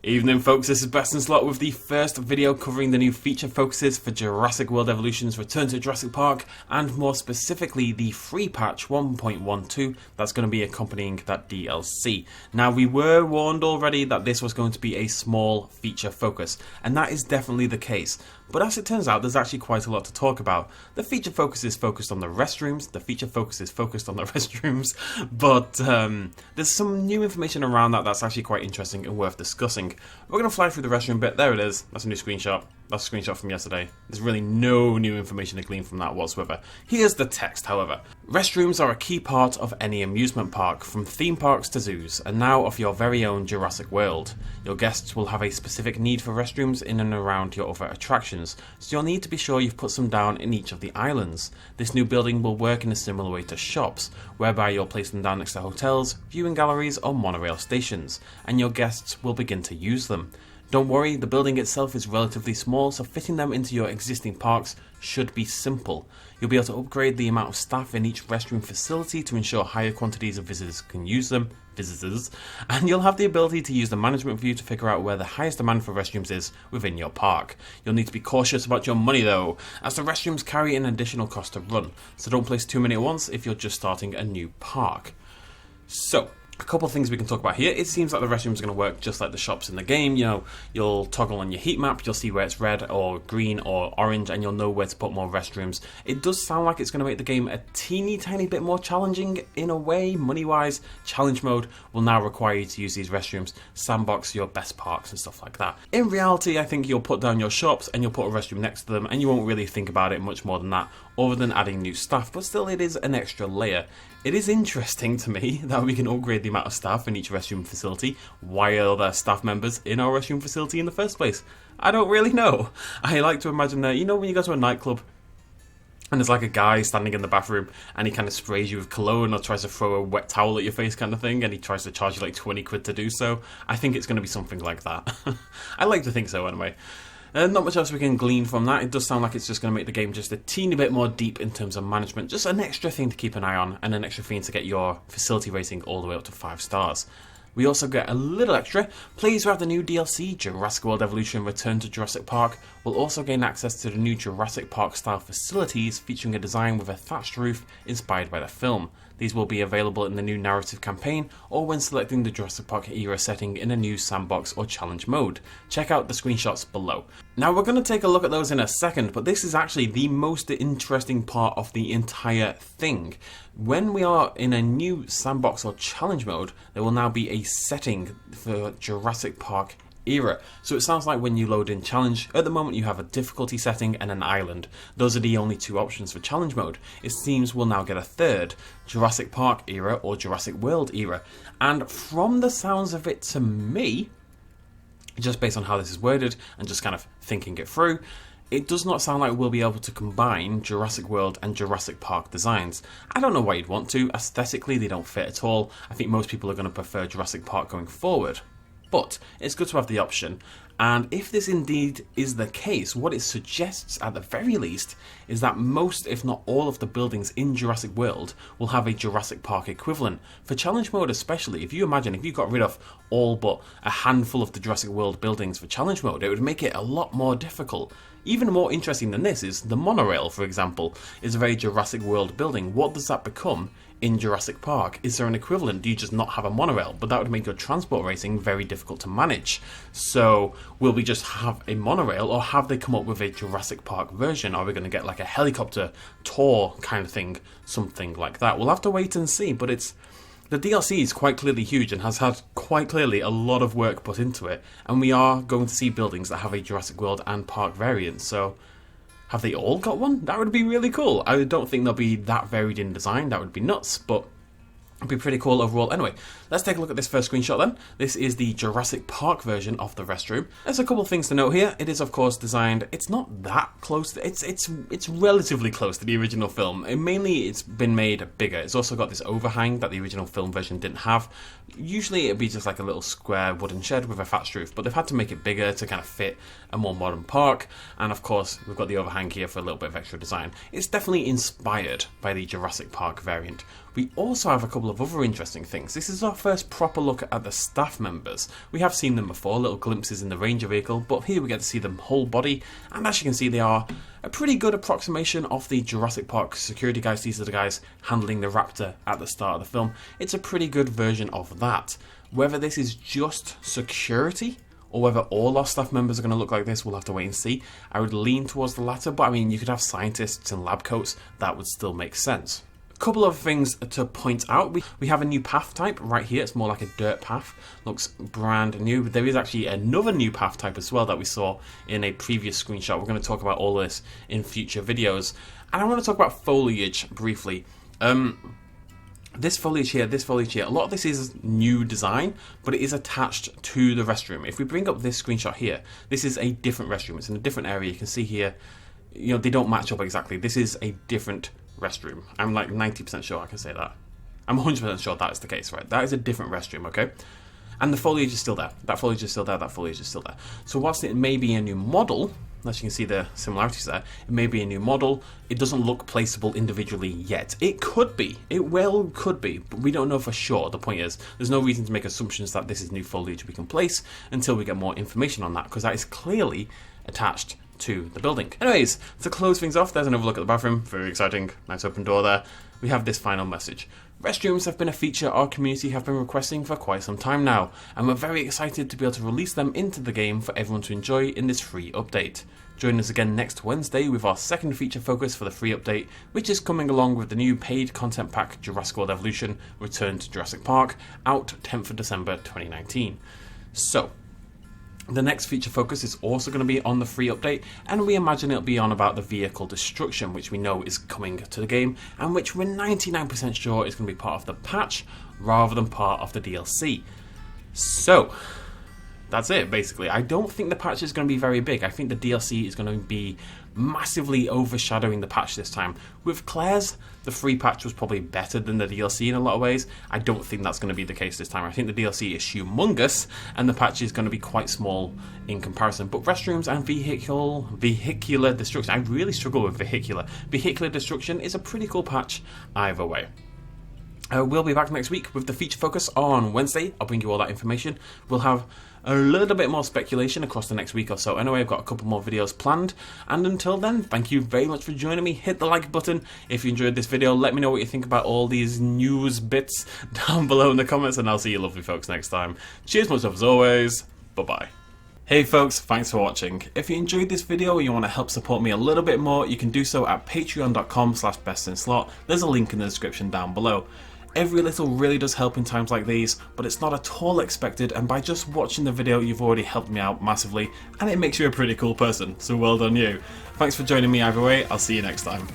Evening folks, this is BestInSlot with the first video covering the new feature focuses for Jurassic World Evolution's Return to Jurassic Park, and more specifically the free patch 1.12 that's going to be accompanying that DLC. Now, we were warned already that this was going to be a small feature focus, and that is definitely the case. But as it turns out, there's actually quite a lot to talk about. The feature focus is focused on the restrooms, the feature focus is focused on the restrooms, but there's some new information around that that's actually quite interesting and worth discussing. We're going to fly through the restroom bit. There it is. That's a new screenshot. That's a screenshot from yesterday. There's really no new information to glean from that whatsoever. Here's the text, however. Restrooms are a key part of any amusement park, from theme parks to zoos, and now of your very own Jurassic World. Your guests will have a specific need for restrooms in and around your other attractions, so you'll need to be sure you've put some down in each of the islands. This new building will work in a similar way to shops, whereby you'll place them down next to hotels, viewing galleries, or monorail stations, and your guests will begin to use them. Don't worry, the building itself is relatively small, so fitting them into your existing parks should be simple. You'll be able to upgrade the amount of staff in each restroom facility to ensure higher quantities of visitors can use them, and you'll have the ability to use the management view to figure out where the highest demand for restrooms is within your park. You'll need to be cautious about your money though, as the restrooms carry an additional cost to run, so don't place too many at once if you're just starting a new park. So, a couple of things we can talk about here. It seems like the restrooms are going to work just like the shops in the game. You know, you'll toggle on your heat map, you'll see where it's red or green or orange, and you'll know where to put more restrooms. It does sound like it's going to make the game a teeny tiny bit more challenging in a way, money-wise. Challenge mode will now require you to use these restrooms, sandbox your best parks and stuff like that. In reality, I think you'll put down your shops and you'll put a restroom next to them, and you won't really think about it much more than that, other than adding new staff, but still it is an extra layer. It is interesting to me that we can upgrade the amount of staff in each restroom facility. Why are there staff members in our restroom facility in the first place? I don't really know. I like to imagine that, you know, when you go to a nightclub and there's like a guy standing in the bathroom and he kind of sprays you with cologne or tries to throw a wet towel at your face kind of thing, and he tries to charge you like 20 quid to do so. I think it's going to be something like that. I like to think so anyway. Not much else we can glean from that. It does sound like it's just going to make the game just a teeny bit more deep in terms of management. Just an extra thing to keep an eye on, and an extra thing to get your facility rating all the way up to 5 stars. We also get a little extra. Players who have the new DLC, Jurassic World Evolution Return to Jurassic Park, will also gain access to the new Jurassic Park style facilities featuring a design with a thatched roof inspired by the film. These will be available in the new narrative campaign or when selecting the Jurassic Park era setting in a new sandbox or challenge mode. Check out the screenshots below. Now, we're going to take a look at those in a second, but this is actually the most interesting part of the entire thing. When we are in a new sandbox or challenge mode, there will now be a setting for Jurassic Park era. So it sounds like when you load in challenge, at the moment you have a difficulty setting and an island. Those are the only two options for challenge mode. It seems we'll now get a third, Jurassic Park era or Jurassic World era. And from the sounds of it to me, just based on how this is worded and just kind of thinking it through, it does not sound like we'll be able to combine Jurassic World and Jurassic Park designs. I don't know why you'd want to. Aesthetically, they don't fit at all. I think most people are going to prefer Jurassic Park going forward. But it's good to have the option, and if this indeed is the case, what it suggests at the very least is that most, if not all, of the buildings in Jurassic World will have a Jurassic Park equivalent. For challenge mode especially, if you imagine if you got rid of all but a handful of the Jurassic World buildings for challenge mode, it would make it a lot more difficult. Even more interesting than this is the monorail, for example, is a very Jurassic World building. What does that become in Jurassic Park? Is there an equivalent? Do you just not have a monorail? But that would make your transport racing very difficult to manage. So will we just have a monorail, or have they come up with a Jurassic Park version? Are we going to get like a helicopter tour kind of thing? Something like that. We'll have to wait and see, but the DLC is quite clearly huge and has had quite clearly a lot of work put into it, and we are going to see buildings that have a Jurassic World and Park variant, so have they all got one? That would be really cool. I don't think they'll be that varied in design, that would be nuts, but it'd be pretty cool overall. Anyway, let's take a look at this first screenshot then. This is the Jurassic Park version of the restroom. There's a couple of things to note here. It is of course designed, it's not that close, it's relatively close to the original film. Mainly it's been made bigger. It's also got this overhang that the original film version didn't have. Usually it'd be just like a little square wooden shed with a thatched roof, but they've had to make it bigger to kind of fit a more modern park, and of course we've got the overhang here for a little bit of extra design. It's definitely inspired by the Jurassic Park variant. We also have a couple of of other interesting things. This is our first proper look at the staff members. We have seen them before, little glimpses in the Ranger vehicle, but here we get to see them whole body, and as you can see they are a pretty good approximation of the Jurassic Park security guys. These are the guys handling the raptor at the start of the film. It's a pretty good version of that. Whether this is just security, or whether all our staff members are going to look like this, we'll have to wait and see. I would lean towards the latter, but I mean, you could have scientists in lab coats, that would still make sense. A couple of things to point out. We have a new path type right here. It's more like a dirt path. Looks brand new. But there is actually another new path type as well that we saw in a previous screenshot. We're going to talk about all this in future videos. And I want to talk about foliage briefly. This foliage here, a lot of this is new design, but it is attached to the restroom. If we bring up this screenshot here, this is a different restroom. It's in a different area. You can see here, you know, they don't match up exactly. This is a different restroom. I'm like 90% sure I can say that. I'm 100% sure that is the case, right? That is a different restroom, okay? And the foliage is still there. That foliage is still there. That foliage is still there. So whilst it may be a new model, as you can see the similarities there, it may be a new model, it doesn't look placeable individually yet. It could be. It well could be, but we don't know for sure. The point is, there's no reason to make assumptions that this is new foliage we can place until we get more information on that, because that is clearly attached to the building. Anyways, to close things off, there's another look at the bathroom. Very exciting. Nice open door there. We have this final message. Restrooms have been a feature our community have been requesting for quite some time now, and we're very excited to be able to release them into the game for everyone to enjoy in this free update. Join us again next Wednesday with our second feature focus for the free update, which is coming along with the new paid content pack Jurassic World Evolution Return to Jurassic Park, out 10th of December 2019. So, the next feature focus is also going to be on the free update, and we imagine it'll be on about the vehicle destruction, which we know is coming to the game, and which we're 99% sure is going to be part of the patch rather than part of the DLC. So, that's it basically. I don't think the patch is going to be very big. I think the DLC is going to be massively overshadowing the patch this time. With Claire's, the free patch was probably better than the DLC in a lot of ways. I don't think that's going to be the case this time. I think the DLC is humongous and the patch is going to be quite small in comparison. But Restrooms and vehicular destruction, I really struggle with vehicular. Vehicular destruction is a pretty cool patch either way. We'll be back next week with the feature focus on Wednesday. I'll bring you all that information. We'll have a little bit more speculation across the next week or so. Anyway, I've got a couple more videos planned. And until then, thank you very much for joining me. Hit the like button if you enjoyed this video. Let me know what you think about all these news bits down below in the comments. And I'll see you lovely folks next time. Cheers, much love as always. Bye-bye. Hey folks, thanks for watching. If you enjoyed this video and you want to help support me a little bit more, you can do so at patreon.com/bestinslot. There's a link in the description down below. Every little really does help in times like these, but it's not at all expected, and by just watching the video you've already helped me out massively, and it makes you a pretty cool person, so well done you. Thanks for joining me either way, I'll see you next time.